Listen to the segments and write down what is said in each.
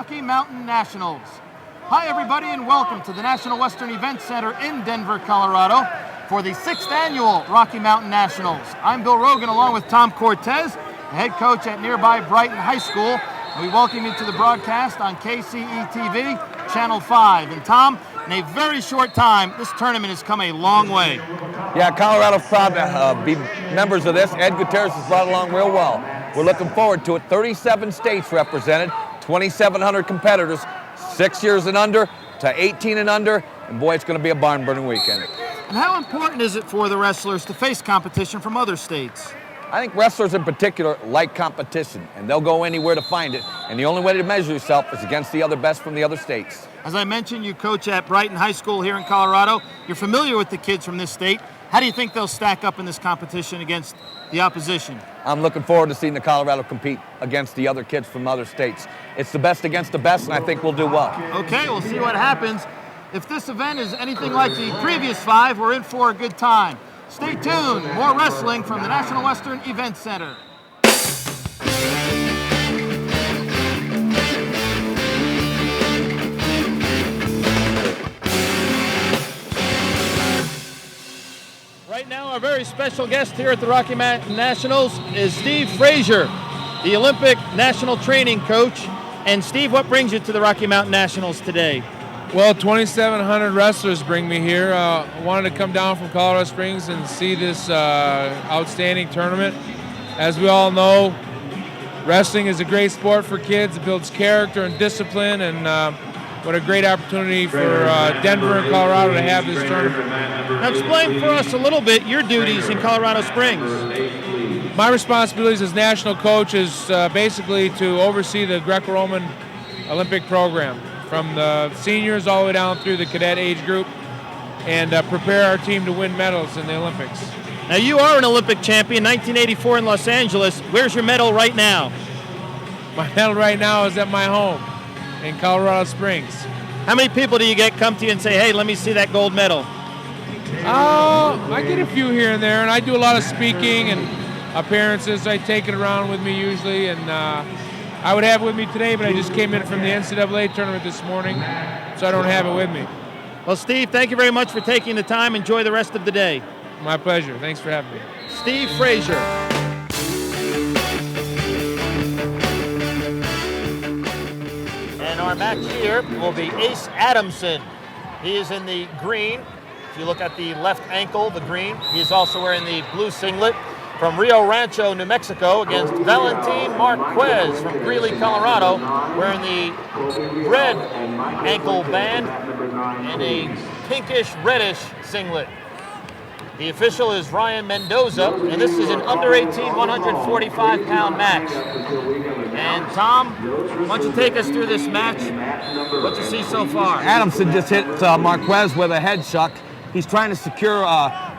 Rocky Mountain Nationals. Hi everybody and welcome to the National Western Event Center in Denver, Colorado for the 6th annual Rocky Mountain Nationals. I'm Bill Rogan along with Tom Cortez, the head coach at nearby Brighton High School. We welcome you to the broadcast on KCE-TV, Channel 5. And Tom, in a very short time, this tournament has come a long way. Yeah, Colorado's proud to be members of this. Ed Gutierrez has brought along real well. We're looking forward to it. 37 states represented, 2,700 competitors, 6 years and under to 18 and under, and boy, it's going to be a barn-burning weekend. And how important is it for the wrestlers to face competition from other states? I think wrestlers in particular like competition, and they'll go anywhere to find it, and the only way to measure yourself is against the other best from the other states. As I mentioned, you coach at Brighton High School here in Colorado. You're familiar with the kids from this state. How do you think they'll stack up in this competition against the opposition? I'm looking forward to seeing the Colorado compete against the other kids from other states. It's the best against the best, and I think we'll do well. Okay, we'll see what happens. If this event is anything like the previous 5, we're in for a good time. Stay tuned. More wrestling from the National Western Event Center. Right now, our very special guest here at the Rocky Mountain Nationals is Steve Frazier, the Olympic national training coach. And Steve, what brings you to the Rocky Mountain Nationals today? Well, 2,700 wrestlers bring me here. Wanted to come down from Colorado Springs and see this outstanding tournament. As we all know, wrestling is a great sport for kids. It builds character and discipline, and what a great opportunity for Denver and Colorado to have this tournament. Now explain for us a little bit your duties in Colorado Springs. My responsibilities as national coach is basically to oversee the Greco-Roman Olympic program, from the seniors all the way down through the cadet age group, and prepare our team to win medals in the Olympics. Now you are an Olympic champion, 1984 in Los Angeles. Where's your medal right now? My medal right now is at my home in Colorado Springs. How many people do you get come to you and say, hey, let me see that gold medal? I get a few here and there, and I do a lot of speaking and appearances. I take it around with me usually, and I would have it with me today, but I just came in from the NCAA tournament this morning, so I don't have it with me. Well, Steve, thank you very much for taking the time. Enjoy the rest of the day. My pleasure. Thanks for having me. Steve Frazier. And our match here will be Ace Adamson. He is in the green. If you look at the left ankle, the green, he is also wearing the blue singlet. From Rio Rancho, New Mexico, against Valentin Marquez from Greeley, Colorado, wearing the red ankle band and a pinkish-reddish singlet. The official is Ryan Mendoza, and this is an under-18, 145-pound match. And Tom, why don't you take us through this match? What you see so far? Adamson just hit Marquez with a head shuck. He's trying to secure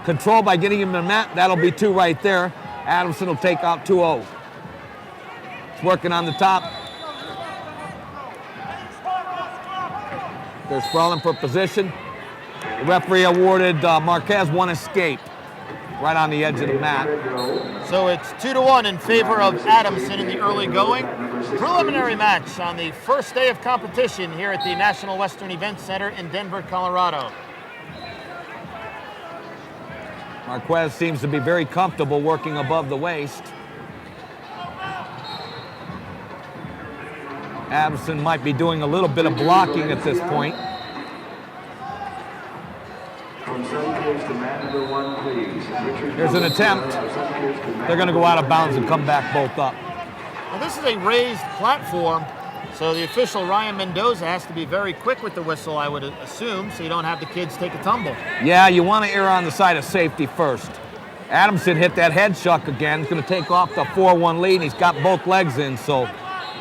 control by getting him in the mat. That'll be 2 right there. Adamson will take out 2-0. He's working on the top. They're sprawling for position. The referee awarded Marquez 1 escape right on the edge of the mat. So it's 2-1 in favor of Adamson in the early going. Preliminary match on the first day of competition here at the National Western Event Center in Denver, Colorado. Marquez seems to be very comfortable working above the waist. Adamson might be doing a little bit of blocking at this point. Here's an attempt. They're going to go out of bounds and come back both up. Well, this is a raised platform, so the official, Ryan Mendoza, has to be very quick with the whistle, I would assume, so you don't have the kids take a tumble. Yeah, you want to err on the side of safety first. Adamson hit that head shuck again. He's going to take off the 4-1 lead, and he's got both legs in, so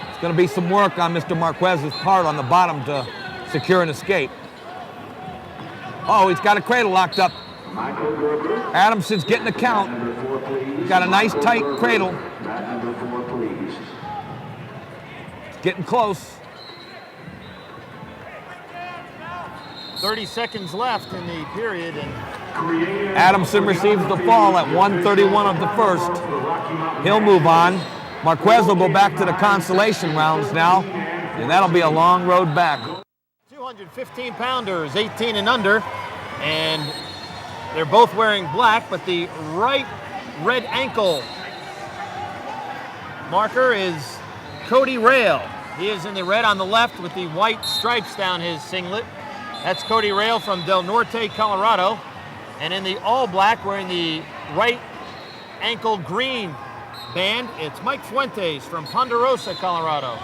it's going to be some work on Mr. Marquez's part on the bottom to secure an escape. Oh, he's got a cradle locked up. Adamson's getting a count. He's got a nice tight cradle. Getting close. 30 seconds left in the period. And Adamson receives the fall at 1:31 of the first. He'll move on. Marquez will go back to the consolation rounds now. And that'll be a long road back. 215 pounders, 18 and under, and they're both wearing black, but the right red ankle marker is Cody Rail. He is in the red on the left with the white stripes down his singlet. That's Cody Rail from Del Norte, Colorado. And in the all black, wearing the right ankle green band, it's Mike Fuentes from Ponderosa, Colorado.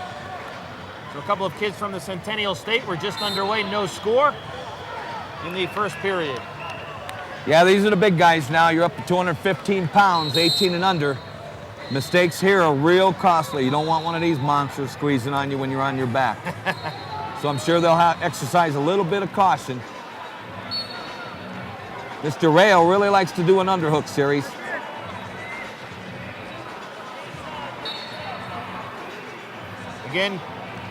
So a couple of kids from the Centennial State. We're just underway, no score in the first period. Yeah, these are the big guys now. You're up to 215 pounds, 18 and under. Mistakes here are real costly. You don't want one of these monsters squeezing on you when you're on your back. So I'm sure they'll exercise a little bit of caution. Mr. Rayo really likes to do an underhook series. Again,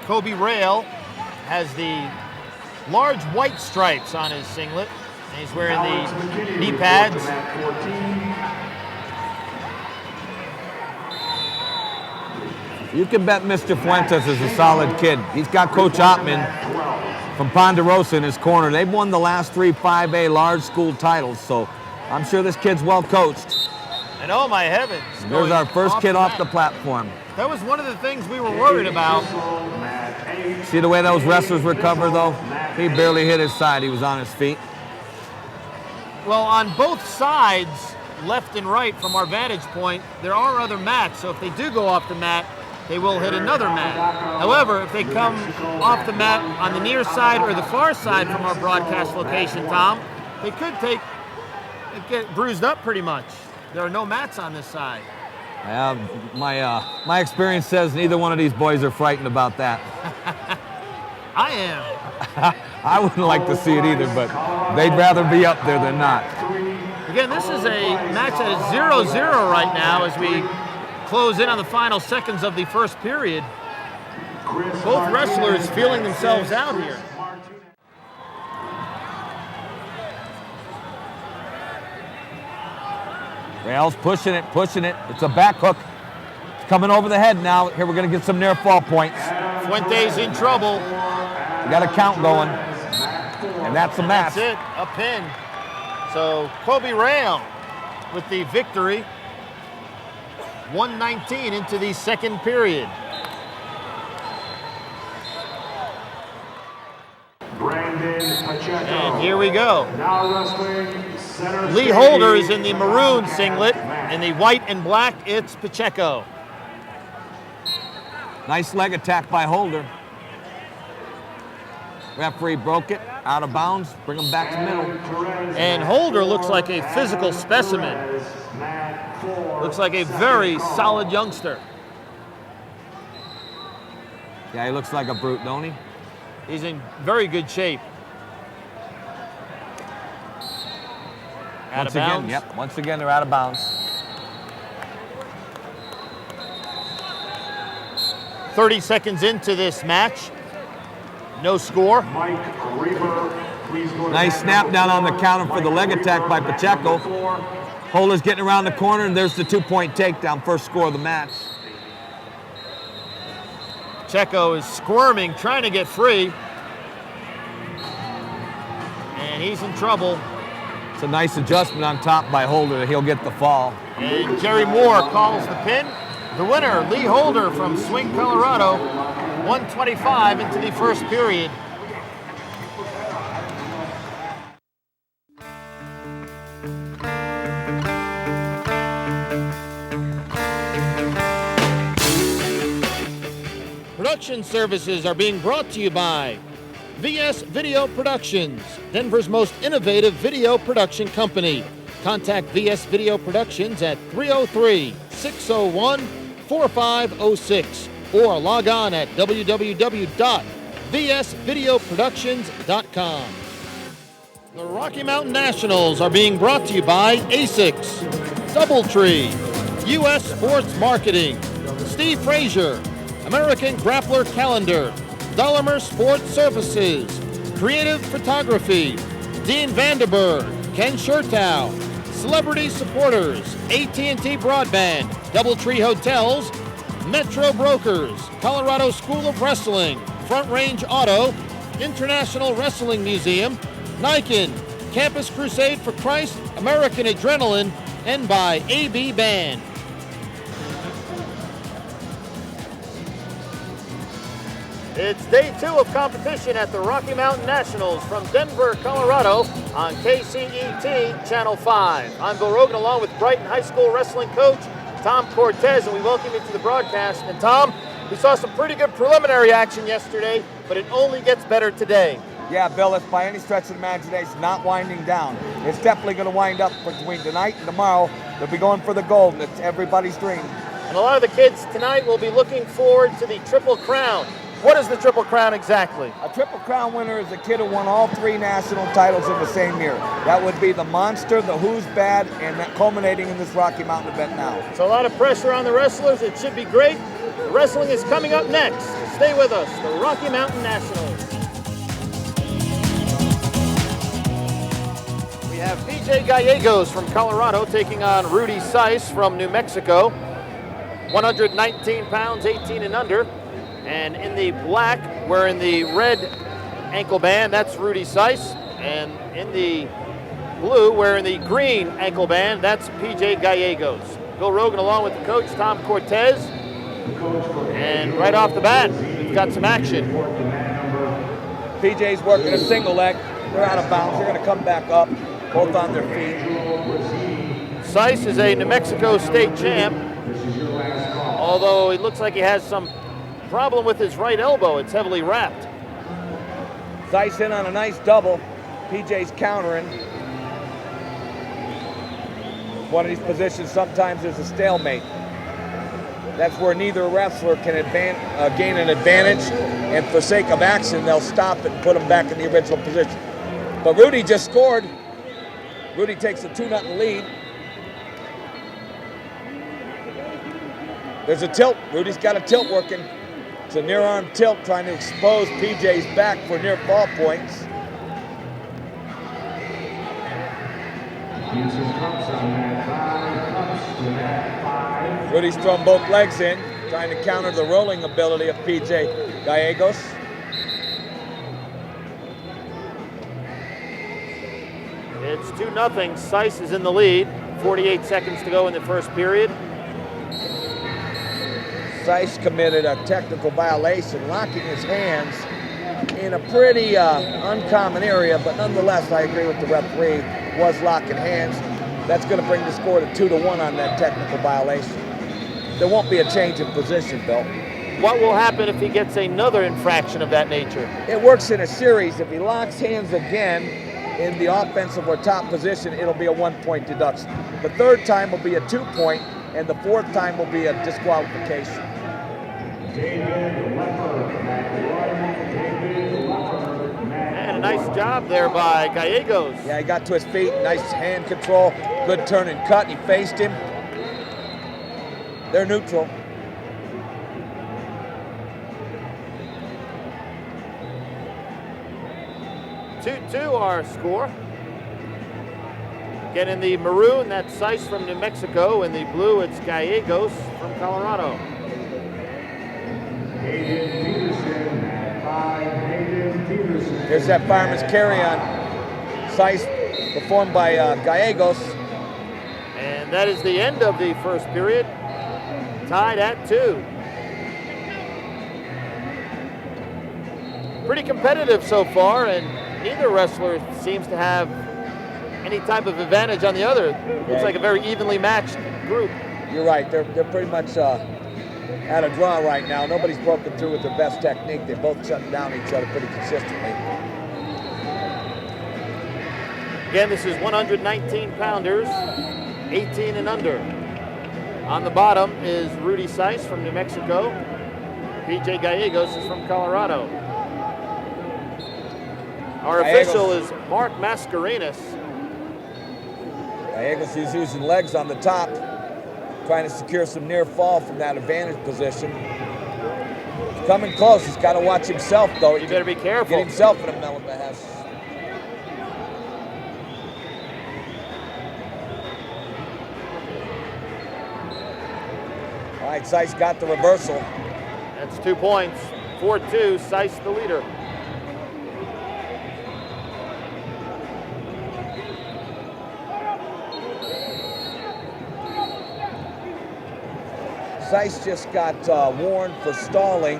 Kobe Rail has the large white stripes on his singlet, and he's wearing the knee pads. You can bet Mr. Fuentes is a solid kid. He's got Coach Hoffman from Ponderosa in his corner. They've won the last 3 5A large school titles, so I'm sure this kid's well coached. And oh my heavens. There's our first kid off the platform. That was one of the things we were worried about. See the way those wrestlers recover, though? He barely hit his side. He was on his feet. Well, on both sides, left and right from our vantage point, there are other mats. So if they do go off the mat, they will hit another mat. However, if they come off the mat on the near side or the far side from our broadcast location, Tom, they could get bruised up pretty much. There are no mats on this side. My experience says neither one of these boys are frightened about that. I am. I wouldn't like to see it either, but they'd rather be up there than not. Again, this is a match that is 0-0 right now as we close in on the final seconds of the first period. Both wrestlers feeling themselves out here. Rail's pushing it. It's a back hook. It's coming over the head now. Here we're going to get some near fall points. Fuentes in trouble. We got a count going. And that's a match. That's it, a pin. So Kobe Rail with the victory. 1:19 into the second period. And here we go. Lee Holder is in the maroon singlet. In the white and black, it's Pacheco. Nice leg attack by Holder. Referee broke it, out of bounds, bring him back to middle. And Holder looks like a physical specimen. Looks like a very solid youngster. Yeah, he looks like a brute, don't he? He's in very good shape. Once again, yep. Once again, they're out of bounds. 30 seconds into this match. No score. Nice snap down on the counter for the leg attack by Pacheco. Holder's getting around the corner, and there's the 2-point takedown. First score of the match. Pacheco is squirming, trying to get free. And he's in trouble. It's a nice adjustment on top by Holder that he'll get the fall. And Jerry Moore calls the pin. The winner, Lee Holder from Swing, Colorado, 1:25 into the first period. Production services are being brought to you by VS Video Productions, Denver's most innovative video production company. Contact VS Video Productions at 303-601-4506 or log on at www.vsvideoproductions.com. The Rocky Mountain Nationals are being brought to you by ASICS, Doubletree, U.S. Sports Marketing, Steve Frazier, American Grappler Calendar, Dollarmer Sports Services, Creative Photography, Dean Vanderberg, Ken Schertow, Celebrity Supporters, AT&T Broadband, Doubletree Hotels, Metro Brokers, Colorado School of Wrestling, Front Range Auto, International Wrestling Museum, Nikon, Campus Crusade for Christ, American Adrenaline, and by AB Band. It's day 2 of competition at the Rocky Mountain Nationals from Denver, Colorado on KCET Channel 5. I'm Bill Rogan along with Brighton High School wrestling coach Tom Cortez, and we welcome you to the broadcast. And Tom, we saw some pretty good preliminary action yesterday, but it only gets better today. Yeah, Bill, it's by any stretch of the imagination not winding down. It's definitely going to wind up between tonight and tomorrow. They'll be going for the gold, and it's everybody's dream. And a lot of the kids tonight will be looking forward to the Triple Crown. What is the Triple Crown exactly? A Triple Crown winner is a kid who won all 3 national titles in the same year. That would be the Monster, the Who's Bad, and that culminating in this Rocky Mountain event now. So a lot of pressure on the wrestlers. It should be great. The wrestling is coming up next. Stay with us, the Rocky Mountain Nationals. We have PJ Gallegos from Colorado taking on Rudy Seis from New Mexico. 119 pounds, 18 and under. And in the black, wearing the red ankle band, that's Rudy Seis. And in the blue, wearing the green ankle band, that's PJ Gallegos. Bill Rogan along with the coach, Tom Cortez. And right off the bat, we've got some action. PJ's working a single leg. They're out of bounds. They're going to come back up, both on their feet. Seis is a New Mexico state champ, although it looks like he has some problem with his right elbow. It's heavily wrapped. Seis in on a nice double. PJ's countering. One of these positions sometimes is a stalemate. That's where neither wrestler can gain an advantage, and for sake of action, they'll stop it and put them back in the original position. But Rudy just scored. Rudy takes a 2-0 lead. There's a tilt. Rudy's got a tilt working. It's a near arm tilt trying to expose PJ's back for near fall points. Rudy's thrown both legs in, trying to counter the rolling ability of PJ Gallegos. It's 2-0. Seis is in the lead. 48 seconds to go in the first period. Seis committed a technical violation, locking his hands in a pretty uncommon area, but nonetheless, I agree with the referee, was locking hands. That's going to bring the score to 2-1 on that technical violation. There won't be a change in position, Bill. What will happen if he gets another infraction of that nature? It works in a series. If he locks hands again in the offensive or top position, it'll be a 1-point deduction. The third time will be a 2-point, and the fourth time will be a disqualification. And a nice job there by Gallegos. Yeah, he got to his feet, nice hand control, good turn and cut. He faced him. They're neutral. Two our score. Again, in the maroon, that's Seis from New Mexico. In the blue, it's Gallegos from Colorado. Here's that fireman's carry on Seis, performed by Gallegos. And that is the end of the first period. Tied at 2. Pretty competitive so far, and neither wrestler seems to have any type of advantage on the other. Looks like a very evenly matched group. You're right. They're pretty much at a draw right now. Nobody's broken through with their best technique. They're both shutting down each other pretty consistently. Again, this is 119-pounders, 18 and under. On the bottom is Rudy Seis from New Mexico. PJ Gallegos is from Colorado. Our official is Mark Mascarenas. Gallegos is using legs on the top, trying to secure some near fall from that advantage position. He's coming close. He's got to watch himself, though. You better be careful. Get himself in a mellibehest. All right, Seis got the reversal. That's 2 points. 4-2, Seis the leader. Seis just got warned for stalling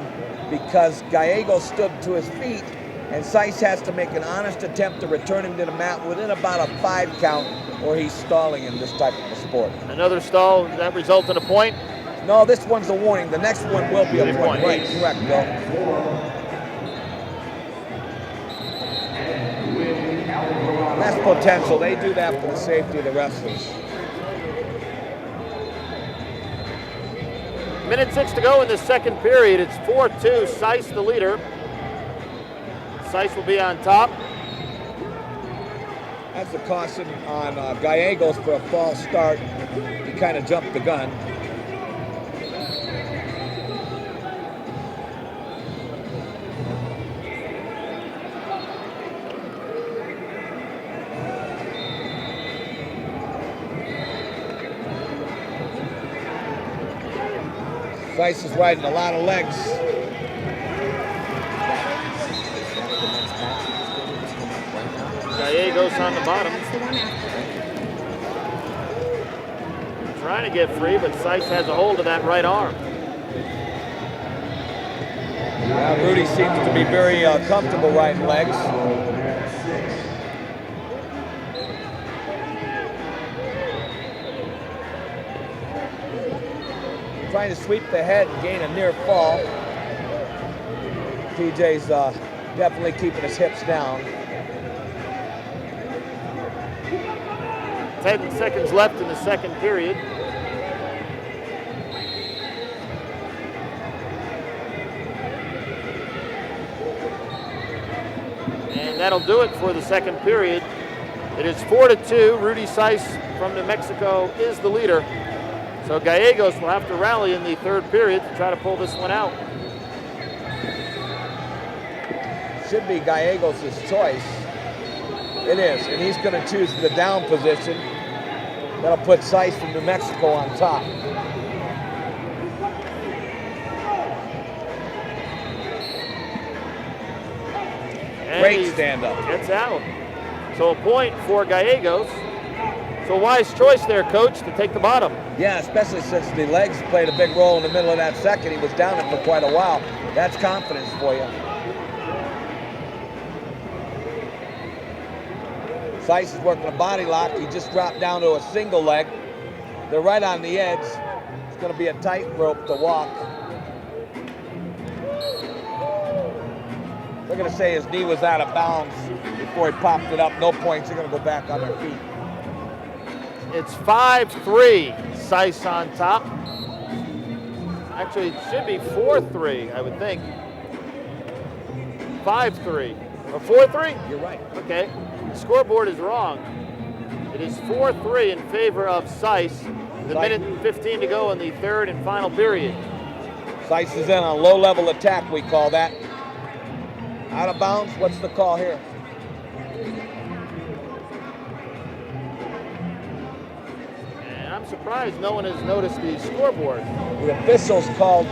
because Gallegos stood to his feet, and Seis has to make an honest attempt to return him to the mat within about a 5 count, or he's stalling in this type of a sport. Another stall, does that result in a point? No, this one's a warning. The next one will be a point. Right, correct, Bill. That's potential. They do that for the safety of the wrestlers. Minute 6 to go in the second period. It's 4-2, Seis the leader. Seis will be on top. That's a caution on Gallegos for a false start. He kind of jumped the gun. Seis is riding a lot of legs. Gallegos on the bottom. Trying to get free, but Seis has a hold of that right arm. Rudy seems to be very comfortable riding legs. Trying to sweep the head and gain a near fall. TJ's definitely keeping his hips down. 10 seconds left in the second period. And that'll do it for the second period. It is 4-2. Rudy Seis from New Mexico is the leader. So Gallegos will have to rally in the third period to try to pull this one out. Should be Gallegos' choice. It is, and he's going to choose the down position. That'll put Seis from New Mexico on top. And great stand-up. Gets out. So a point for Gallegos. So a wise choice there, Coach, to take the bottom. Yeah, especially since the legs played a big role in the middle of that second. He was down it for quite a while. That's confidence for you. Seis is working a body lock. He just dropped down to a single leg. They're right on the edge. It's going to be a tightrope to walk. They're going to say his knee was out of bounds before he popped it up. No points. They're going to go back on their feet. It's 5-3, Seis on top. Actually, it should be 4-3, I would think. 5-3, or 4-3? You're right. Okay, the scoreboard is wrong. It is 4-3 in favor of Seis. The minute 15 to go in the third and final period. Seis is in on low-level attack, we call that. Out of bounds, what's the call here? I'm surprised no one has noticed the scoreboard. The officials called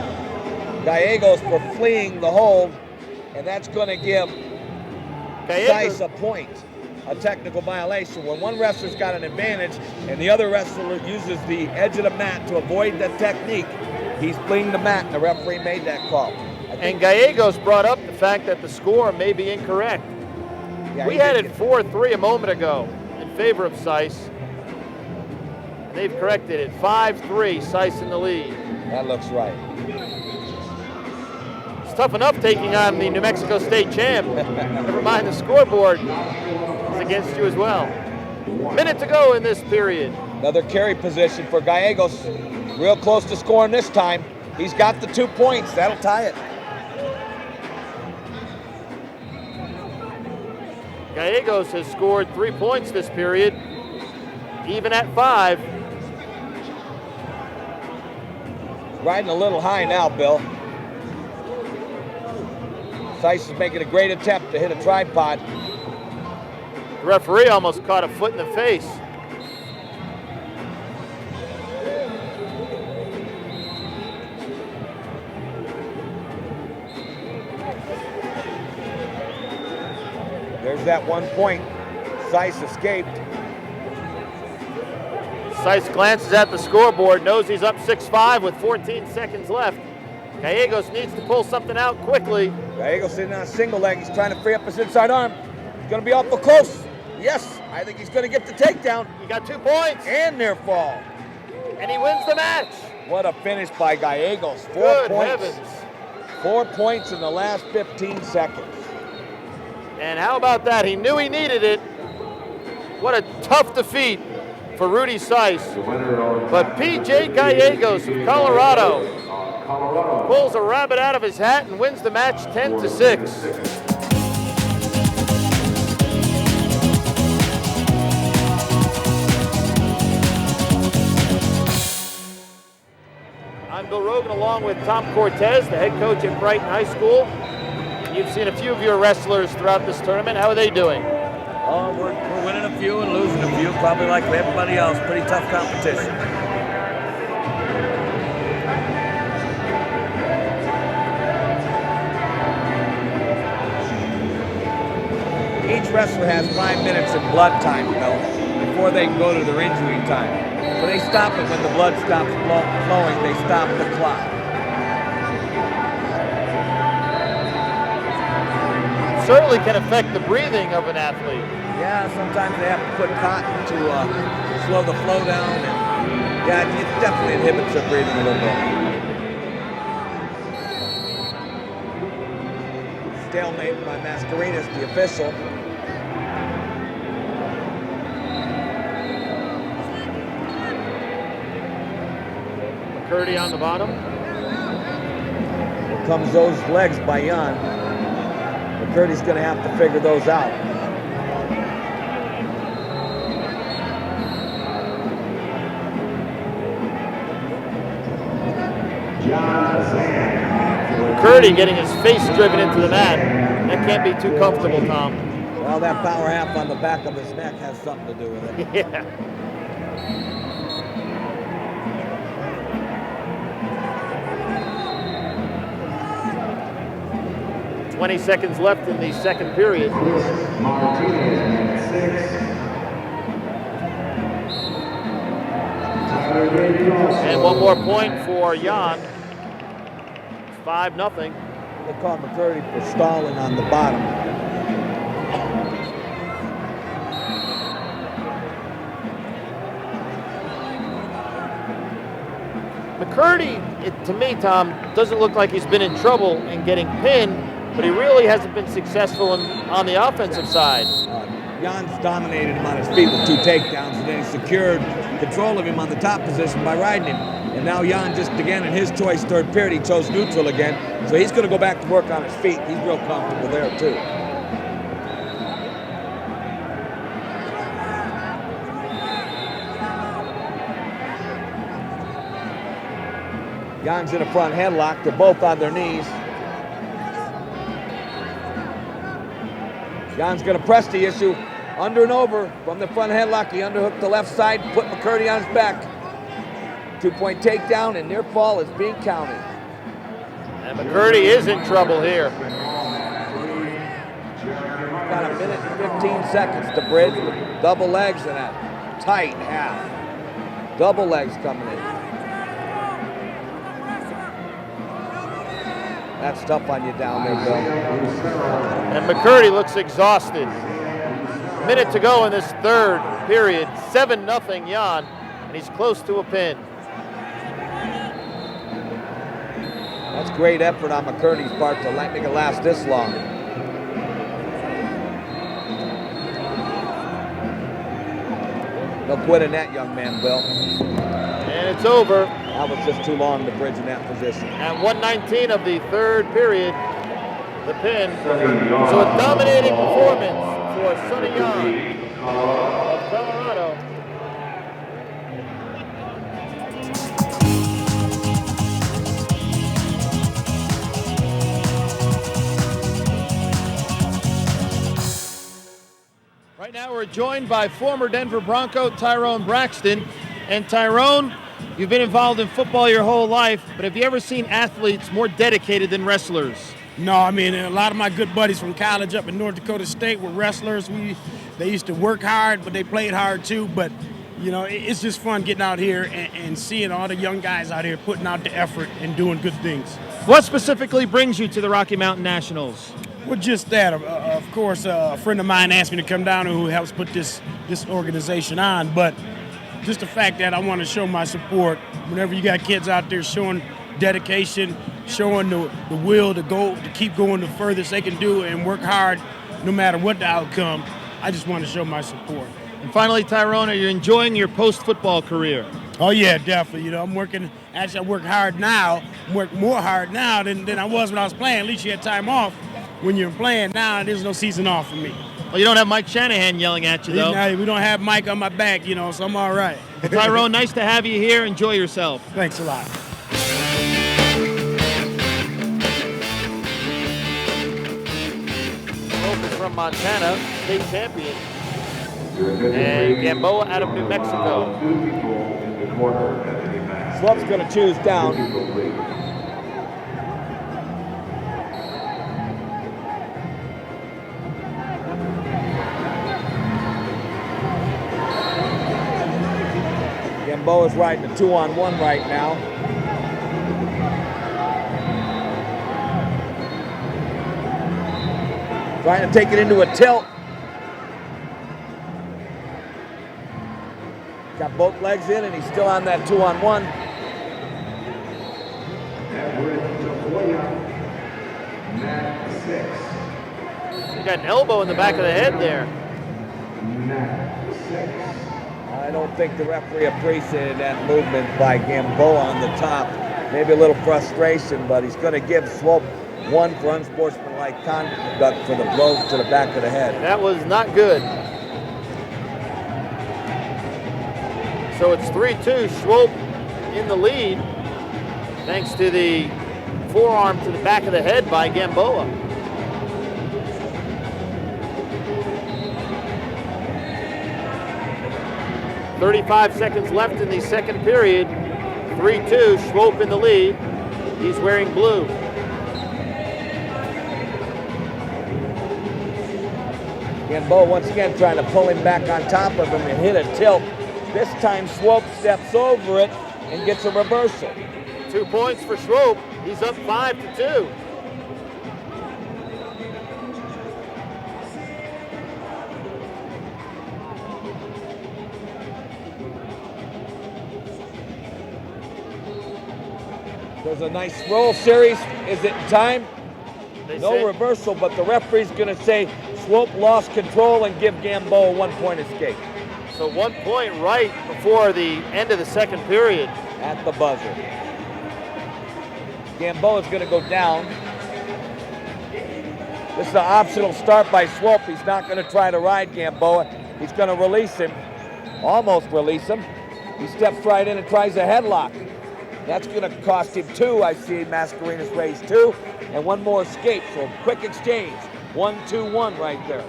Gallegos for fleeing the hold, and that's going to give Seis a point, a technical violation. When one wrestler's got an advantage and the other wrestler uses the edge of the mat to avoid the technique, he's fleeing the mat, and the referee made that call. And Gallegos brought up the fact that the score may be incorrect. Yeah, we had it 4-3 a moment ago in favor of Seis. They've corrected it. 5-3, Seis in the lead. That looks right. It's tough enough taking on the New Mexico State champ. Never mind the scoreboard is against you as well. Minute to go in this period. Another carry position for Gallegos. Real close to scoring this time. He's got the 2 points. That'll tie it. Gallegos has scored 3 points this period, even at 5. Riding a little high now, Bill. Seis is making a great attempt to hit a tripod. The referee almost caught a foot in the face. at one point. Seis escaped. Seis glances at the scoreboard, knows he's up 6-5 with 14 seconds left. Gallegos needs to pull something out quickly. Gallegos sitting on a single leg. He's trying to free up his inside arm. He's going to be awful close. Yes, I think he's going to get the takedown. He got 2 points. And near fall. And he wins the match. What a finish by Gallegos. 4 Good points. heavens. 4 points in the last 15 seconds. And how about that? He knew he needed it. What a tough defeat for Rudy Seis. But P.J. Gallegos of Colorado pulls a rabbit out of his hat and wins the match 10-6. I'm Bill Rogan along with Tom Cortez, the head coach at Brighton High School. You've seen a few of your wrestlers throughout this tournament. How are they doing? Oh, we're winning a few and losing a few, probably like everybody else. Pretty tough competition. Each wrestler has 5 minutes of blood time, Bill, before they can go to their injury time. So they stop it when the blood stops flowing. They stop the clock. Certainly can affect the breathing of an athlete. Yeah, sometimes they have to put cotton to slow the flow down. And yeah, it definitely inhibits their breathing a little bit. Stalemate by Mascarenas, the official. McCurdy on the bottom. Here comes those legs by Jan. McCurdy's going to have to figure those out. McCurdy getting his face driven into the mat. That can't be too comfortable, Tom. Well, that power half on the back of his neck has something to do with it. Yeah. 20 seconds left in the second period. And one more point for Jan. 5-0. They caught McCurdy for stalling on the bottom. McCurdy, to me, Tom, doesn't look like he's been in trouble in getting pinned, but he really hasn't been successful on the offensive side. Jan's dominated him on his feet with 2 takedowns, and then he secured control of him on the top position by riding him. And now Jan just, again, in his choice third period, he chose neutral again. So he's going to go back to work on his feet. He's real comfortable there, too. Jan's in a front headlock. They're both on their knees. Jan's going to press the issue under and over from the front headlock. He underhooked the left side, put McCurdy on his back. 2-point takedown, and near fall is being counted. And McCurdy is in trouble here. Got a minute and 15 seconds to bridge with double legs and a tight half. Double legs coming in. That's tough on you down there, Bill. And McCurdy looks exhausted. Minute to go in this third period. 7-0 Jan, and he's close to a pin. That's great effort on McCurdy's part to make it last this long. No quit in that, young man, Bill. And it's over. That was just too long to bridge in that position. At 1:19 of the third period, the pin. So a dominating performance for Sonny Jan of Colorado. Right now we're joined by former Denver Bronco Tyrone Braxton. And Tyrone, you've been involved in football your whole life, but have you ever seen athletes more dedicated than wrestlers? No, I mean, a lot of my good buddies from college up in North Dakota State were wrestlers. They used to work hard, but they played hard too. But, you know, it's just fun getting out here and seeing all the young guys out here putting out the effort and doing good things. What specifically brings you to the Rocky Mountain Nationals? Well, just that. Of course, a friend of mine asked me to come down who helps put this organization on. But just the fact that I want to show my support. Whenever you got kids out there showing dedication, showing the will to keep going the furthest they can do and work hard no matter what the outcome, I just want to show my support. And finally, Tyrone, are you enjoying your post-football career? Oh, yeah, definitely. You know, I work hard now. I work more hard now than I was when I was playing. At least you had time off. When you're playing now, there's no season off for me. Well, you don't have Mike Shanahan yelling at you, though. We don't have Mike on my back, you know, so I'm all right. Well, Tyrone, nice to have you here. Enjoy yourself. Thanks a lot. Schwopp is from Montana, state champion. And Gamboa out of New Mexico. Schwopp's going to choose down. Gamboa's riding a 2-on-1 right now. Trying to take it into a tilt. Got both legs in and he's still on that 2-on-1. He got an elbow in the back of the head there. I don't think the referee appreciated that movement by Gamboa on the top. Maybe a little frustration, but he's going to give Schwopp one for unsportsmanlike conduct for the blow to the back of the head. That was not good. So it's 3-2, Schwopp in the lead, thanks to the forearm to the back of the head by Gamboa. .35 seconds left in the second period. 3-2, Schwopp in the lead. He's wearing blue. Gamboa once again trying to pull him back on top of him and hit a tilt. This time Schwopp steps over it and gets a reversal. 2 points for Schwopp. He's up 5-2. There's a nice roll series. Is it time? They No say- reversal, but the referee's going to say Schwopp lost control and give Gamboa a 1-point escape So 1 point right before the end of the second period. at the buzzer. Gamboa's going to go down. This is an optional start by Schwopp. He's not going to try to ride Gamboa. He's going to release him, almost release him. He steps right in and tries a headlock. That's going to cost him 2. I see Mascarenas raise 2, and 1 more escape. So quick exchange. 1-2-1 right there.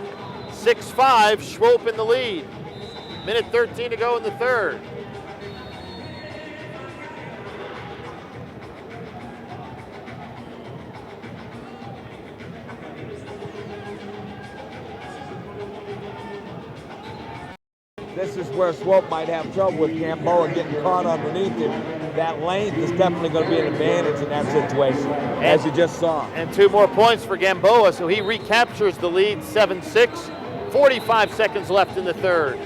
6-5, Schwopp in the lead. Minute 13 to go in the third. This is where Schwopp might have trouble with Gamboa getting caught underneath him. That length is definitely going to be an advantage in that situation, as you just saw. And 2 more points for Gamboa, so he recaptures the lead, 7-6. 45 seconds left in the third.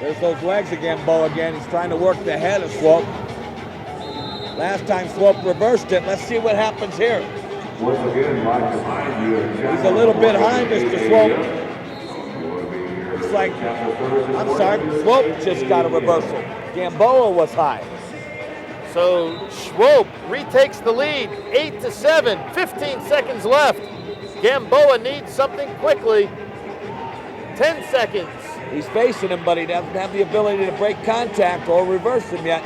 There's those legs of Gamboa again. He's trying to work the head of Schwopp. Last time Schwopp reversed it. Let's see what happens here. He's a little bit high, Mr. Schwopp. Looks like, I'm sorry, Schwopp just got a reversal. Gamboa was high. So Schwopp retakes the lead, 8-7, 15 seconds left. Gamboa needs something quickly. 10 seconds. He's facing him, but he doesn't have the ability to break contact or reverse him yet.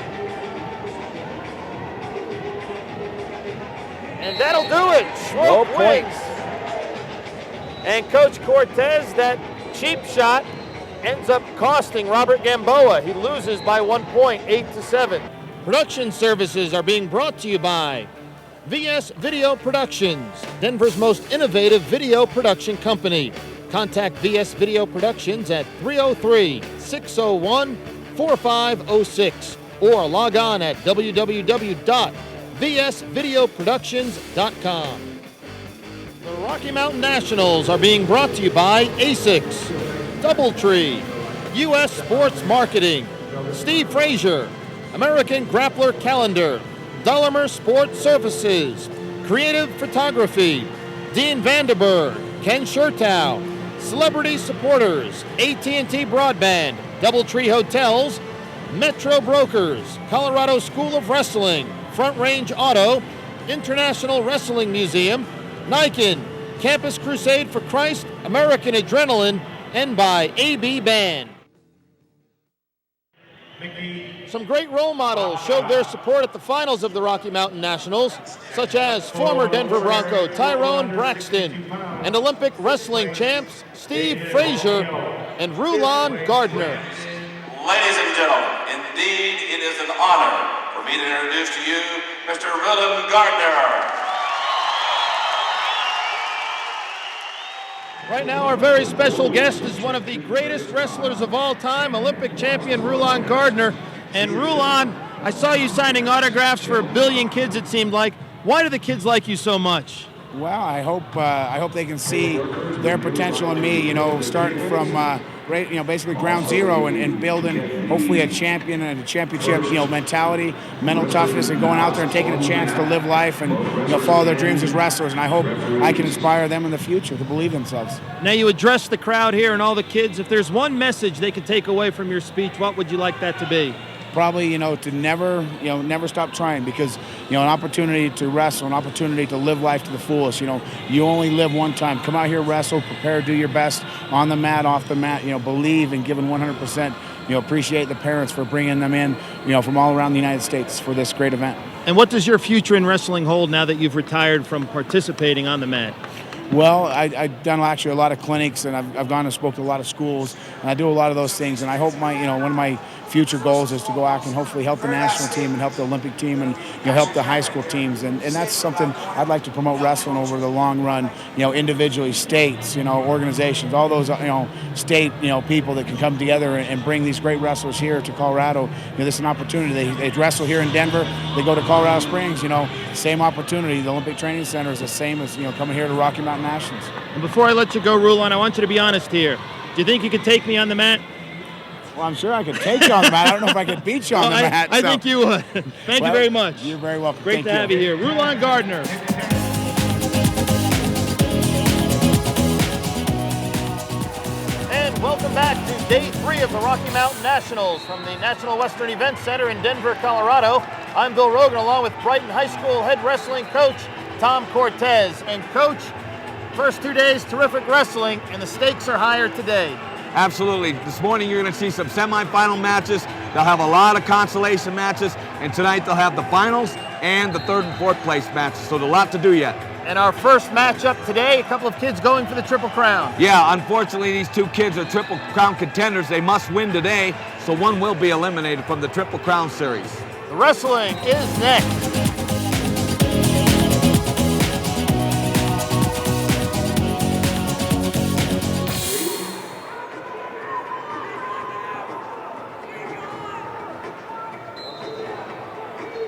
And that'll do it. No Schwopp wins. And Coach Cortez, that cheap shot ends up costing Robert Gamboa. He loses by 1 point, 8-7. Production services are being brought to you by VS Video Productions, Denver's most innovative video production company. Contact VS Video Productions at 303-601-4506 or log on at www.vsvideoproductions.com. The Rocky Mountain Nationals are being brought to you by ASICS, Doubletree, U.S. Sports Marketing, Steve Frazier, American Grappler Calendar, Dullimer Sports Services, Creative Photography, Dean Vanderberg, Ken Schertow, Celebrity Supporters, AT&T Broadband, Doubletree Hotels, Metro Brokers, Colorado School of Wrestling, Front Range Auto, International Wrestling Museum, Nikon, Campus Crusade for Christ, American Adrenaline, and by AB Band. Some great role models showed their support at the finals of the Rocky Mountain Nationals, such as former Denver Bronco Tyrone Braxton and Olympic wrestling champs Steve Frazier and Rulon Gardner. Ladies and gentlemen, indeed it is an honor for me to introduce to you Mr. Rulon Gardner. Right now, our very special guest is one of the greatest wrestlers of all time, Olympic champion Rulon Gardner. And Rulon, I saw you signing autographs for 1 billion kids, it seemed like. Why do the kids like you so much? Well, I hope they can see their potential in me. You know, starting from basically ground zero and building hopefully a champion and a championship. Mentality, mental toughness, and going out there and taking a chance to live life and follow their dreams as wrestlers. And I hope I can inspire them in the future to believe themselves. Now you address the crowd here and all the kids. If there's one message they could take away from your speech, what would you like that to be? Probably, to never stop trying, because, an opportunity to wrestle, an opportunity to live life to the fullest. You only live one time. Come out here, wrestle, prepare, do your best on the mat, off the mat, believe and giving 100%. Appreciate the parents for bringing them in, from all around the United States for this great event. And what does your future in wrestling hold now that you've retired from participating on the mat? Well, I've done actually a lot of clinics, and I've gone and spoke to a lot of schools, and I do a lot of those things. And I hope one of my future goals is to go out and hopefully help the national team and help the Olympic team and help the high school teams. And that's something I'd like to promote wrestling over the long run. Individually, states, organizations, all those state people that can come together and bring these great wrestlers here to Colorado. This is an opportunity. They wrestle here in Denver. They go to Colorado Springs. Same opportunity. The Olympic Training Center is the same as coming here to Rocky Mountain Nationals. And before I let you go, Rulon, I want you to be honest here. Do you think you could take me on the mat? Well, I'm sure I could take you on the mat. I don't know if I could beat you on the mat. I think you would. Thank you very much. You're very welcome. Great to have you here. Rulon Gardner. And welcome back to day 3 of the Rocky Mountain Nationals from the National Western Event Center in Denver, Colorado. I'm Bill Rogan, along with Brighton High School head wrestling coach Tom Cortez. And coach, first 2 days, terrific wrestling, and the stakes are higher today. Absolutely. This morning you're going to see some semifinal matches. They'll have a lot of consolation matches, and tonight they'll have the finals and the 3rd and 4th place matches. So there's a lot to do yet. And our first matchup today, a couple of kids going for the Triple Crown. Yeah, unfortunately these 2 kids are Triple Crown contenders. They must win today, so one will be eliminated from the Triple Crown series. The wrestling is next.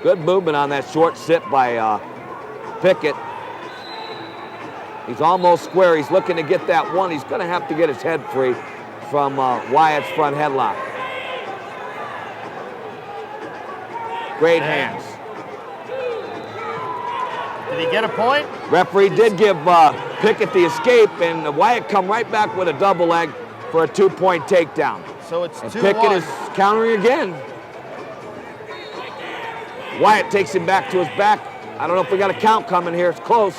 Good movement on that short sit by Pickett. He's almost square. He's looking to get that one. He's going to have to get his head free from Wyatt's front headlock. Great hands. Did he get a point? Referee did give Pickett the escape, and Wyatt come right back with a double leg for a 2-point takedown. So it's 2-1. Pickett is countering again. Wyatt takes him back to his back. I don't know if we got a count coming here. It's close.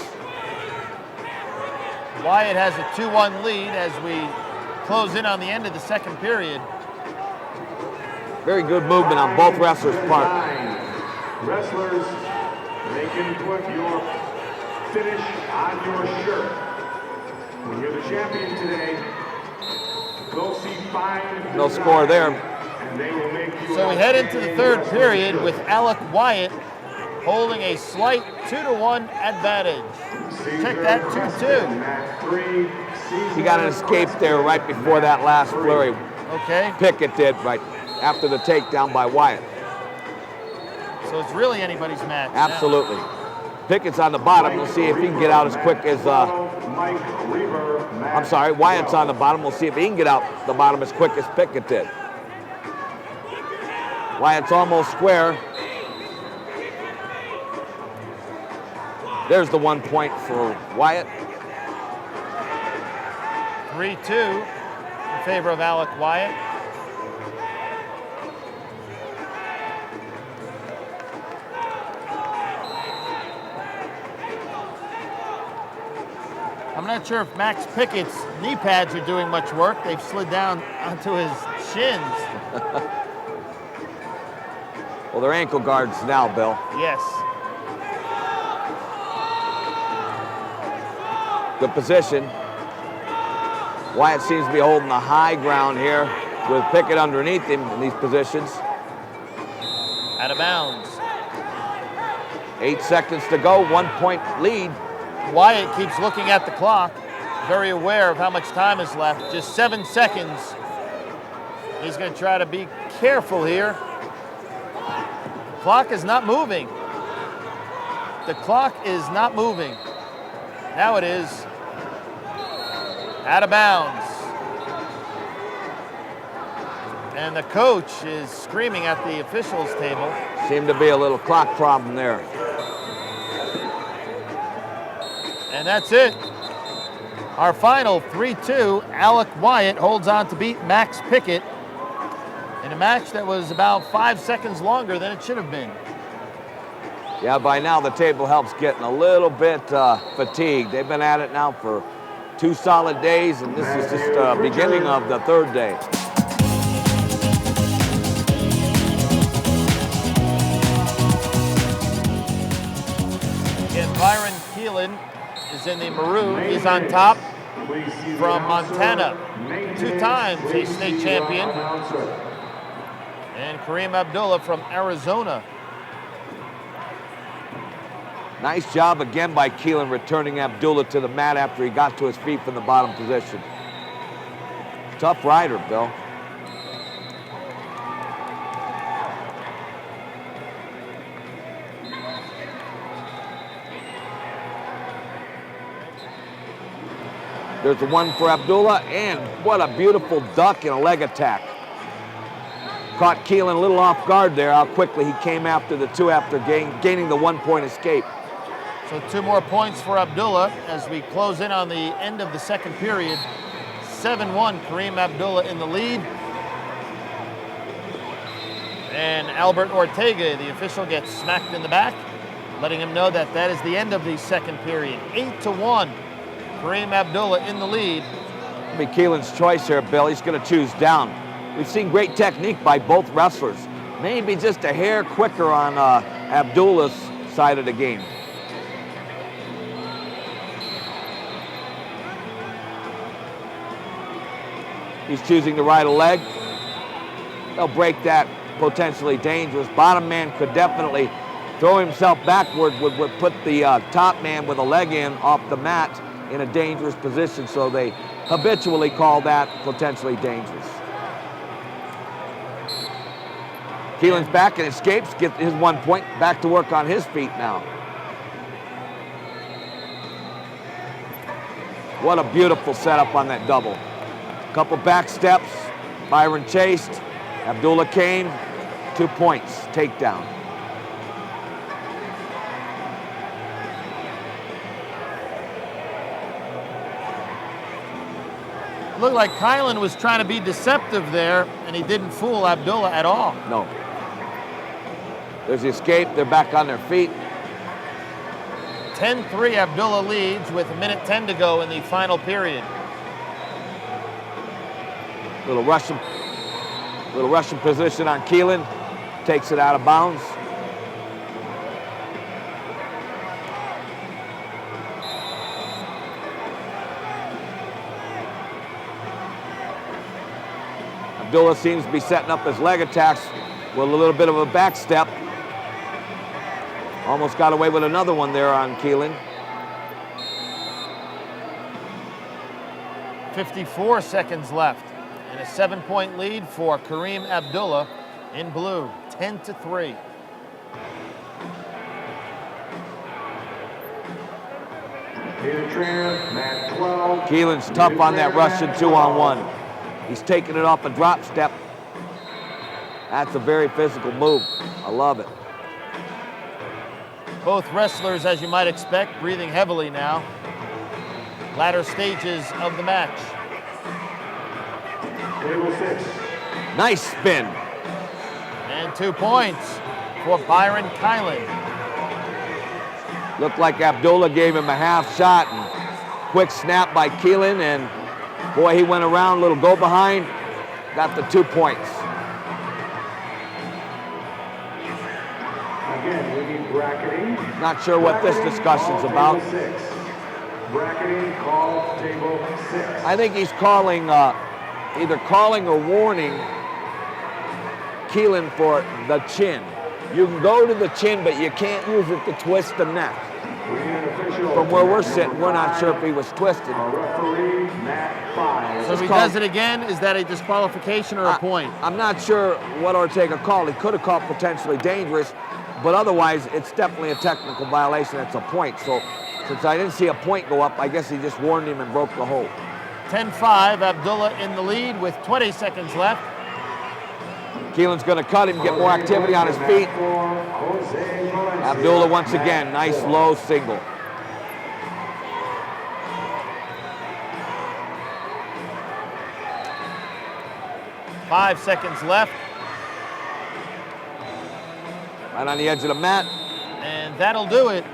Wyatt has a 2-1 lead as we close in on the end of the second period. Very good movement on both wrestlers' part. Wrestlers, they can put your finish on your shirt. When you're the champion today, They'll see 5. No score there. And they will make you So we head into the third period with Alec Wyatt holding a slight 2-1 advantage. Check that 2-2. He got an escape there right before that last flurry. Okay. Pickett did right after the takedown by Wyatt. So it's really anybody's match. now. Absolutely. Pickett's on the bottom. We'll see if he can get out as quick as, I'm sorry, Wyatt's on the bottom. We'll see if he can get out the bottom as quick as Pickett did. Wyatt's almost square. There's the 1 point for Wyatt. 3-2 in favor of Alec Wyatt. I'm not sure if Max Pickett's knee pads are doing much work. They've slid down onto his shins. Well, they're ankle guards now, Bill. Yes. Good position. Wyatt seems to be holding the high ground here with Pickett underneath him in these positions. Out of bounds. 8 seconds to go, 1 point lead. Wyatt keeps looking at the clock, very aware of how much time is left. Just 7 seconds. He's going to try to be careful here. The clock is not moving. The clock is not moving. Now it is. Out of bounds. And the coach is screaming at the officials table. Seemed to be a little clock problem there. And that's it. Our final 3-2, Alec Wyatt holds on to beat Max Pickett in a match that was about 5 seconds longer than it should have been. Yeah, by now the table help's getting a little bit fatigued. They've been at it now for 2 solid days, and this is just the beginning of the third day. Again, Byron Keelan is in the maroon. He's on top from Montana. 2 times a state champion. And Kareem Abdullah from Arizona. Nice job again by Keelan returning Abdullah to the mat after he got to his feet from the bottom position. Tough rider, Bill. There's the one for Abdullah, and what a beautiful duck and a leg attack. Caught Keelan a little off guard there, how quickly he came after the 2 after gaining the 1 point escape. So 2 more points for Abdullah as we close in on the end of the second period. 7-1, Kareem Abdullah in the lead. And Albert Ortega, the official, gets smacked in the back, letting him know that that is the end of the second period. 8-1, Kareem Abdullah in the lead. It'll be Keelan's choice here, Bill. He's going to choose down. We've seen great technique by both wrestlers. Maybe just a hair quicker on Abdullah's side of the game. He's choosing to ride a leg. They'll break that potentially dangerous. Bottom man could definitely throw himself backward, would put the top man with a leg in off the mat in a dangerous position, so they habitually call that potentially dangerous. Keelan's back and escapes, gets his 1 point, back to work on his feet now. What a beautiful setup on that double. Couple back steps, Byron chased, Abdullah came, 2 points, takedown. Looked like Keelan was trying to be deceptive there, and he didn't fool Abdullah at all. No. There's the escape, they're back on their feet. 10-3, Abdullah leads with 1:10 to go in the final period. Little Russian position on Keelan, takes it out of bounds. Abdullah seems to be setting up his leg attacks with a little bit of a back step. Almost got away with another one there on Keelan. 54 seconds left, and a 7-point lead for Kareem Abdullah in blue, 10-3. Keelan's tough on that Russian 2-on-1. He's taking it off a drop step. That's a very physical move. I love it. Both wrestlers, as you might expect, breathing heavily now. Latter stages of the match. Nice spin. And 2 points for Byron Keelan. Looked like Abdullah gave him a half shot, and quick snap by Keelan, and boy, he went around, little go behind, got the 2 points. Again, we need bracketing. Not sure what this discussion's about. Bracketing, call table 6. I think he's calling, either calling or warning Keelan for the chin. You can go to the chin, but you can't use it to twist the neck. From where we're sitting, we're not sure if he was twisted. So if he does it again, is that a disqualification or a point? I'm not sure what Ortega called. He could have called potentially dangerous, but otherwise, it's definitely a technical violation. It's a point. So since I didn't see a point go up, I guess he just warned him and broke the hold. 10-5, Abdullah in the lead with 20 seconds left. Keelan's going to cut him, get more activity on his feet. Abdullah once again, nice low single. Five seconds left. Right on the edge of the mat. And that'll do it.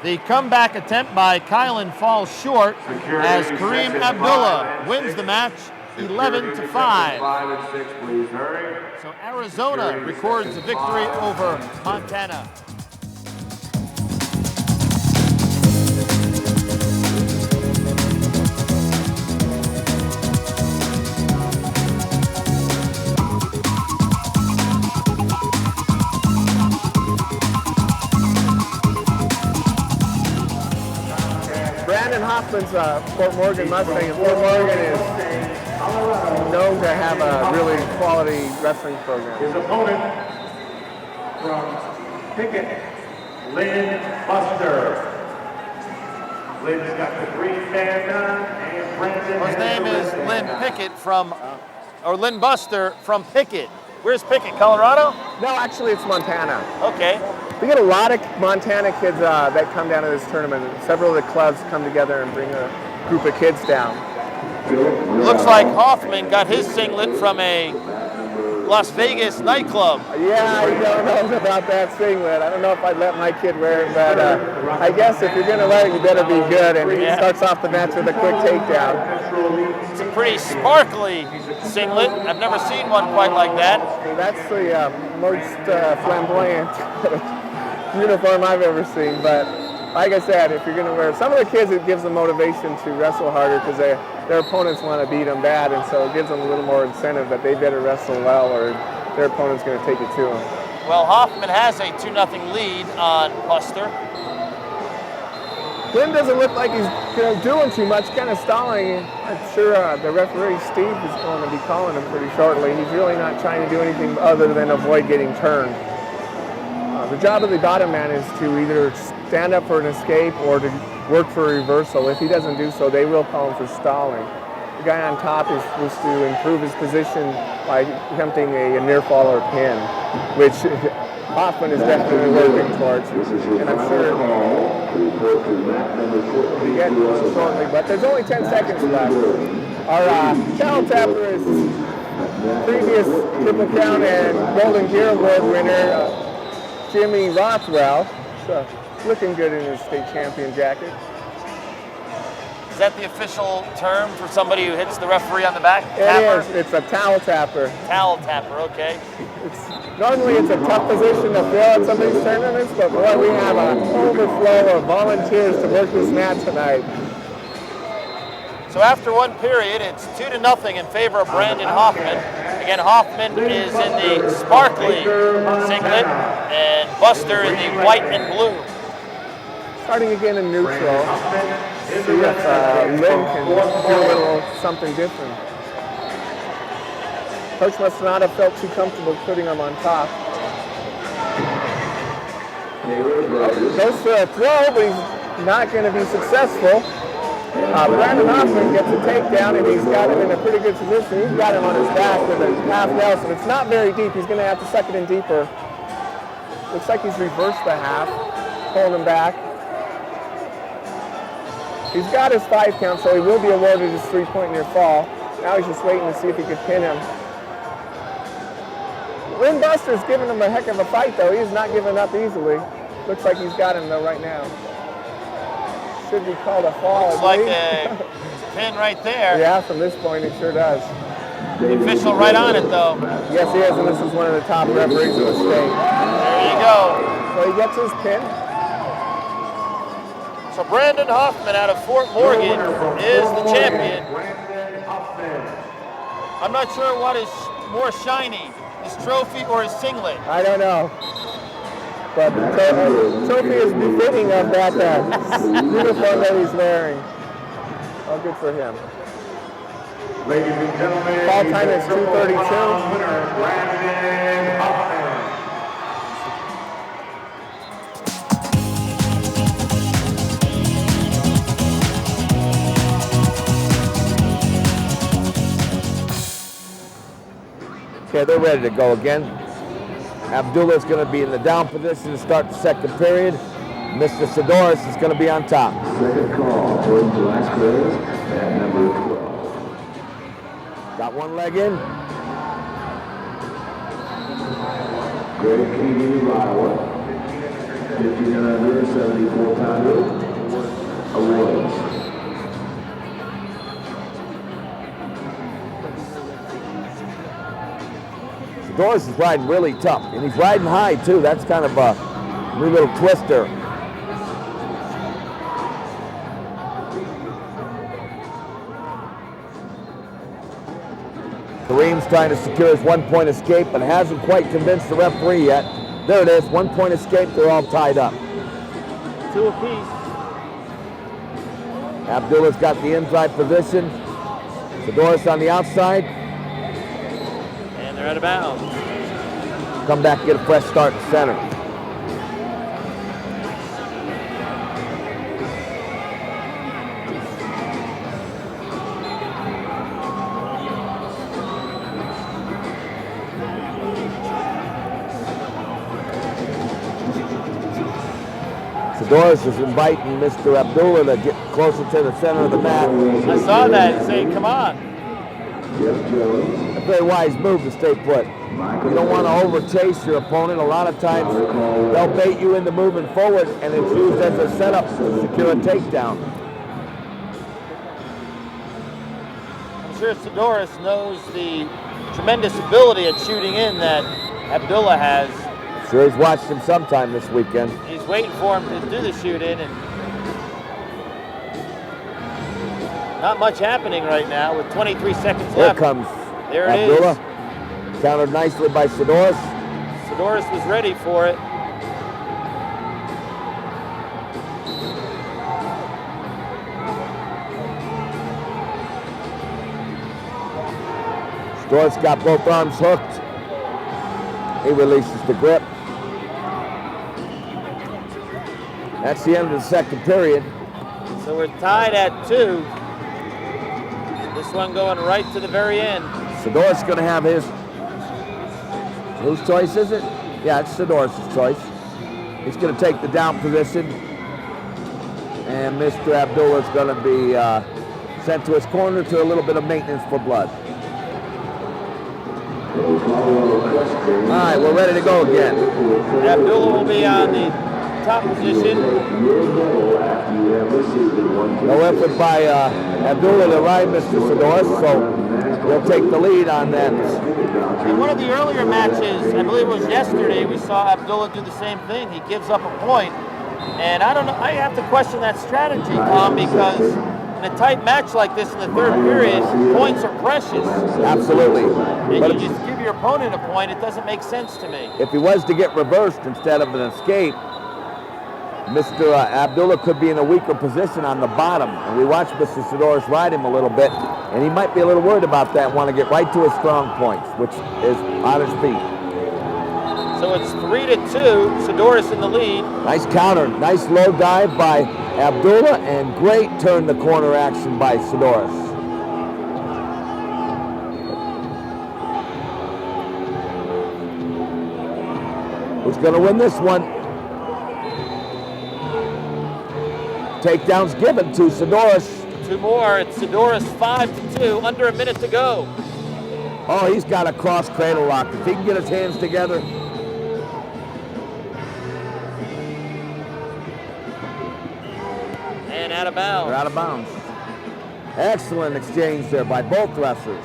The comeback attempt by Keelan falls short as Kareem Abdullah wins the match 11-5. 5 and 6, please. Hurry. So Arizona records a victory over Montana. Hoffman's Fort Morgan Mustang, and Fort Morgan is known to have a really quality wrestling program. His opponent from Pickett, Lynn Buster. Lynn's got the green band on, and Brandon. His name is Lynn Pickett or Lynn Buster from Pickett. Where's Pickett, Colorado? No, actually it's Montana. Okay. We get a lot of Montana kids that come down to this tournament. Several of the clubs come together and bring a group of kids down. Looks like Hoffman got his singlet from a Las Vegas nightclub. Yeah, I don't know about that singlet. I don't know if I'd let my kid wear it, but I guess if you're going to wear it, you better be good. And he starts off the match with a quick takedown. It's a pretty sparkly singlet. I've never seen one quite like that. That's the most flamboyant uniform I've ever seen. But like I said, if you're going to wear it, some of the kids, it gives them motivation to wrestle harder because their opponents want to beat them bad, and so it gives them a little more incentive that they better wrestle well or their opponent's going to take it to them. Well, Hoffman has a 2-0 lead on Buster. Glenn doesn't look like he's doing too much, kind of stalling. I'm sure the referee, Steve, is going to be calling him pretty shortly. He's really not trying to do anything other than avoid getting turned. The job of the bottom man is to either stand up for an escape or to work for a reversal. If he doesn't do so, they will call him for stalling. The guy on top is supposed to improve his position by attempting a near fall or pin, which Hoffman is definitely working towards, and I'm sure we'll get shortly, but there's only 10 seconds left. Our channel tapper is previous Triple Crown and Golden Gear Award winner, Jimmy Rothwell. So, looking good in his state champion jacket. Is that the official term for somebody who hits the referee on the back? It is. It's a towel tapper. Towel tapper, okay. Normally it's a tough position to fill at some of these tournaments, but boy, we have an overflow of volunteers to work this mat tonight. So after one period, it's 2-0 in favor of Brandon Hoffman. Again, Hoffman is in the sparkly singlet, and Buster in the white and blue. Starting again in neutral. See if Lynn can do a little something different. Coach must not have felt too comfortable putting him on top. Goes for a throw, but he's not going to be successful. Brandon Hoffman gets a takedown, and he's got him in a pretty good position. He's got him on his back with a half Nelson. It's not very deep. He's going to have to suck it in deeper. Looks like he's reversed the half, pulled him back. He's got his 5 count, so he will be awarded his 3-point near fall. Now he's just waiting to see if he could pin him. Lynn Buster's giving him a heck of a fight, though. He's not giving up easily. Looks like he's got him, though, right now. Should be called a fall. Looks like a pin right there. Yeah, from this point, it sure does. The official right on it, though. Yes, he is, and this is one of the top referees in the state. There you go. So he gets his pin. So Brandon Hoffman out of Fort Morgan is the champion. I'm not sure what is more shiny, his trophy or his singlet. I don't know. But the trophy is befitting of that uniform that he's wearing. Oh, good for him. Ladies and gentlemen, ball time is 2:32. Brandon Hoffman. Okay, they're ready to go again. Abdullah's going to be in the down position to start the second period. Mr. Sidoris is going to be on top. Second call for the last period at number 12. Got one leg in. Greg Keelan of Iowa. 1,500, 74-pounder. Awards. Sidoris is riding really tough, and he's riding high too. That's kind of a new little twister. Kareem's trying to secure his 1-point escape, but hasn't quite convinced the referee yet. There it is, 1-point escape, they're all tied up. 2 apiece. Abdullah's got the inside position. Sidoris on the outside. And they're out of bounds. Come back and get a fresh start in center. Sidoris is inviting Mr. Abdullah to get closer to the center of the mat. I saw that. He's saying, come on. A very wise move to stay put. You don't want to overchase your opponent. A lot of times they'll bait you into moving forward, and it's used as a setup to secure a takedown. I'm sure Sidoris knows the tremendous ability at shooting in that Abdullah has. Sure, he's watched him sometime this weekend. He's waiting for him to do the shoot in, and not much happening right now with 23 seconds Here left. comes There it Abdullah. is. Countered nicely by Sidoris. Sidoris was ready for it. Sidoris got both arms hooked. He releases the grip. That's the end of the second period. So we're tied at 2. This one going right to the very end. Sidoris going to have his. Whose choice is it? Yeah, it's Sidoris' choice. He's going to take the down position. And Mr. Abdullah is going to be sent to his corner to a little bit of maintenance for blood. All right, we're ready to go again. Abdullah will be on the top position. No effort by Abdullah to ride Mr. Sidoris, so he'll take the lead on that. In one of the earlier matches, I believe it was yesterday, we saw Abdullah do the same thing. He gives up a point. And I don't know, I have to question that strategy, Tom, because in a tight match like this in the third period, points are precious. Absolutely. And But you just give your opponent a point, it doesn't make sense to me. if he was to get reversed instead of an escape, Mr. Abdullah could be in a weaker position on the bottom. And we watched Mr. Sidoris ride him a little bit, and he might be a little worried about that, want to get right to his strong points, which is on his feet. So it's 3-2, Sidoris in the lead. Nice counter, nice low dive by Abdullah, and great turn the corner action by Sidoris. Who's going to win this one? Takedown's given to Sidoris. 2 more, it's Sidoris 5-2, under a minute to go. Oh, he's got a cross cradle lock. If he can get his hands together. And out of bounds. They're out of bounds. Excellent exchange there by both wrestlers.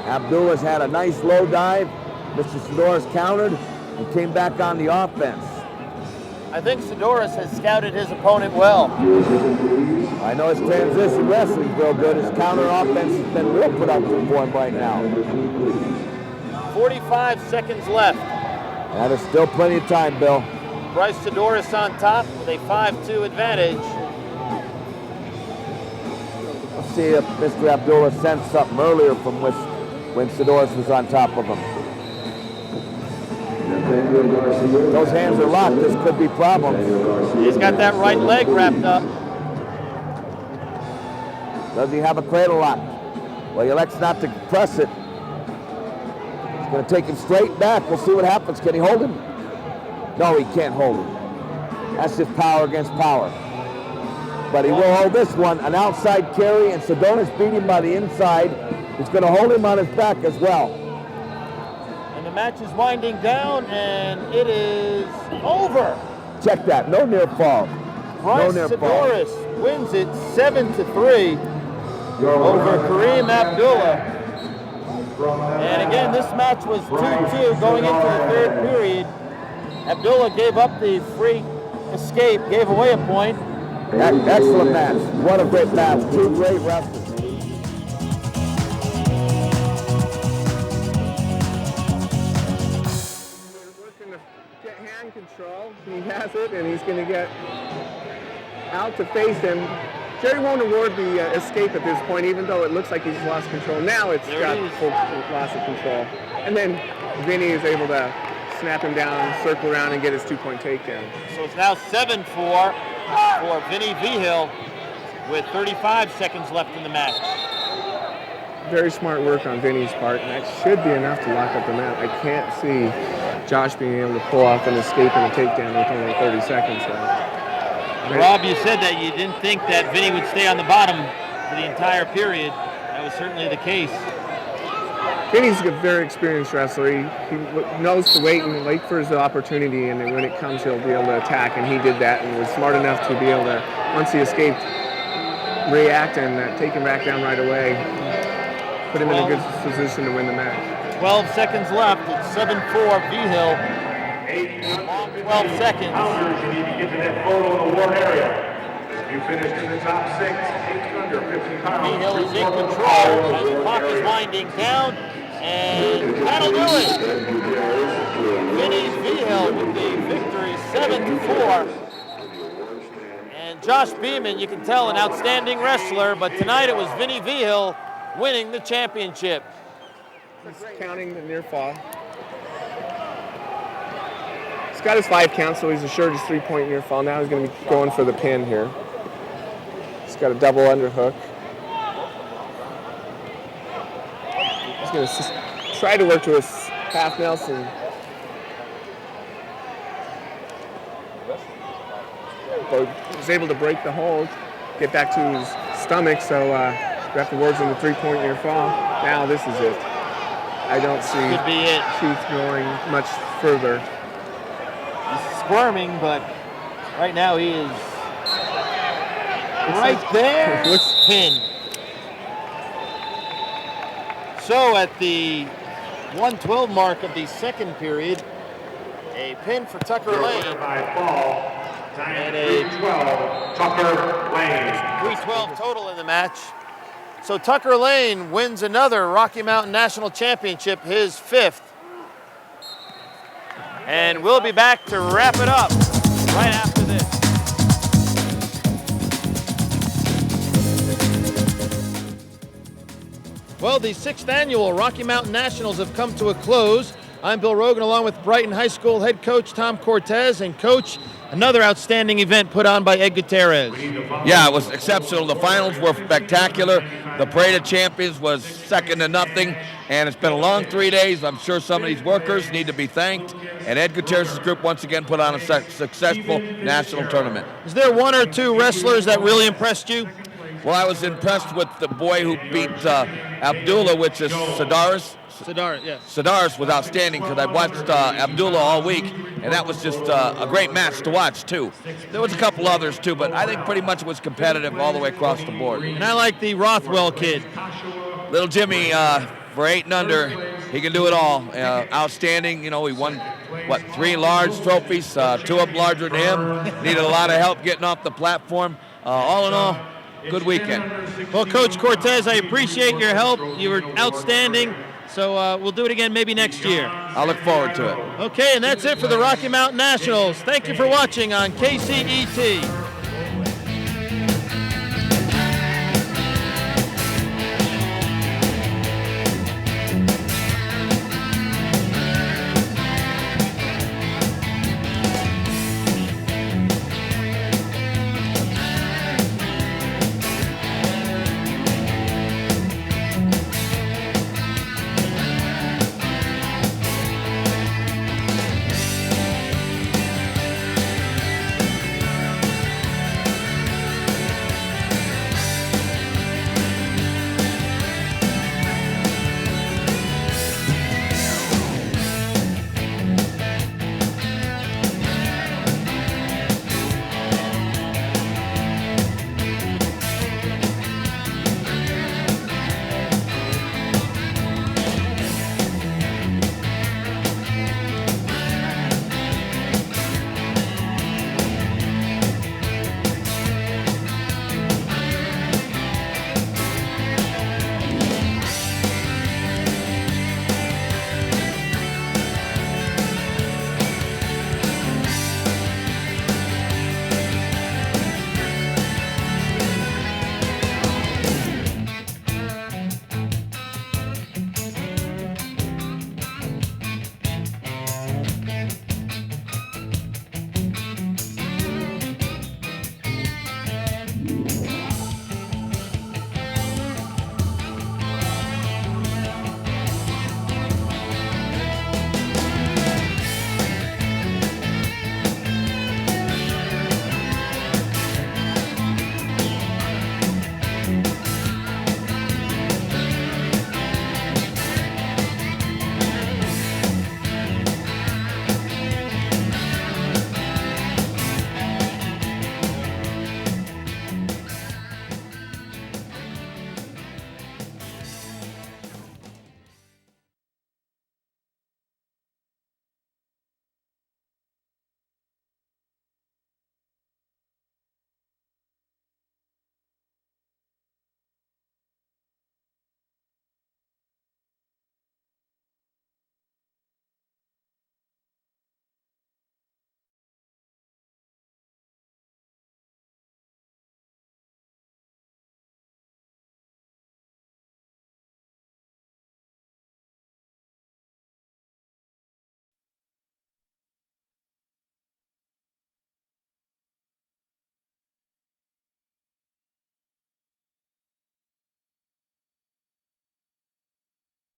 Abdullah's had a nice low dive. Mr. Sidoris countered and came back on the offense. I think Sidoris has scouted his opponent well. I know his transition wrestling's real good. His counter offense has been real productive for him right now. 45 seconds left. Yeah, there's still plenty of time, Bill. Bryce Sidoris on top with a 5-2 advantage. Let's see if Mr. Abdullah sensed something earlier from when Sidoris was on top of him. Those hands are locked. This could be problems. He's got that right leg wrapped up. Does he have a cradle lock? Well, he elects not to press it. He's going to take him straight back. We'll see what happens. Can he hold him? No, he can't hold him. That's just power against power. But he will hold this one. An outside carry, and Sidoris beat him by the inside. He's going to hold him on his back as well. And the match is winding down, and it is over. Check that. No near fall. Bryce no near Sidoris wins it 7-3 over Kareem Abdullah. And again, this match was 2-2 going into the third period. Abdullah gave up the free escape, gave away a point. Excellent match. What a great match. 2 great wrestlers. Get hand control. He has it, and he's going to get out to face him. Jerry won't award the escape at this point, even though it looks like he's lost control. Now it's got full loss of control. And then Vinny is able to snap him down, circle around, and get his 2-point takedown. So it's now 7-4 for Vinny Vigil with 35 seconds left in the match. Very smart work on Vinny's part, and that should be enough to lock up the match. I can't see Josh being able to pull off an escape and a takedown with only 30 seconds left. Rob, you said that you didn't think that Vinny would stay on the bottom for the entire period. That was certainly the case. Vinny's a very experienced wrestler. He knows to wait for his opportunity, and then when it comes, he'll be able to attack, and he did that and was smart enough to be able to, once he escaped, react and take him back down right away. Put him in a good position to win the match. 12 seconds left. It's 7-4 Vigil. 12 seconds. You need to get to that photo in the war area. You finished in the top 6, 8 under 50 pounds. Vigil is in control as the clock is winding down, and that'll do it. Vinny Vigil with the victory, 7-4. And Josh Beeman, you can tell, an outstanding wrestler, but tonight it was Vinny Vigil winning the championship. He's counting the near fall. He's got his 5 count, so he's assured his 3-point near fall. Now he's going to be going for the pin here. He's got a double underhook. He's going to try to work to his half Nelson. But he was able to break the hold, get back to his stomach, so got the words in the 3-point near fall. Now this is it. I don't see Keith going much further. He's squirming, but right now he is right there, pinned. So at the 1:12 mark of the second period, a pin for Tucker Lane. And a 312, Tucker Lane. 312 total in the match. So Tucker Lane wins another Rocky Mountain National Championship, his 5th. And we'll be back to wrap it up right after this. Well, the 6th annual Rocky Mountain Nationals have come to a close. I'm Bill Rogan, along with Brighton High School head coach Tom Cortez. And coach, another outstanding event put on by Ed Gutierrez. Yeah, it was exceptional. The finals were spectacular. The Parade of Champions was second to nothing. And it's been a long 3 days. I'm sure some of these workers need to be thanked. And Ed Gutierrez's group once again put on a successful national tournament. Is there one or two wrestlers that really impressed you? Well, I was impressed with the boy who beat Abdullah, which is Sedaris. Sedaris was outstanding because I watched Abdullah all week, and that was just a great match to watch, too. There was a couple others, too, but I think pretty much it was competitive all the way across the board. And I like the Rothwell kid. Little Jimmy, for 8 and under, he can do it all. Outstanding. You know, he won, 3 large trophies, 2 of them larger than him. Needed a lot of help getting off the platform. All in all, good weekend. Well, Coach Cortez, I appreciate your help. You were outstanding. So we'll do it again maybe next year. I look forward to it. Okay, and that's it for the Rocky Mountain Nationals. Thank you for watching on KCET.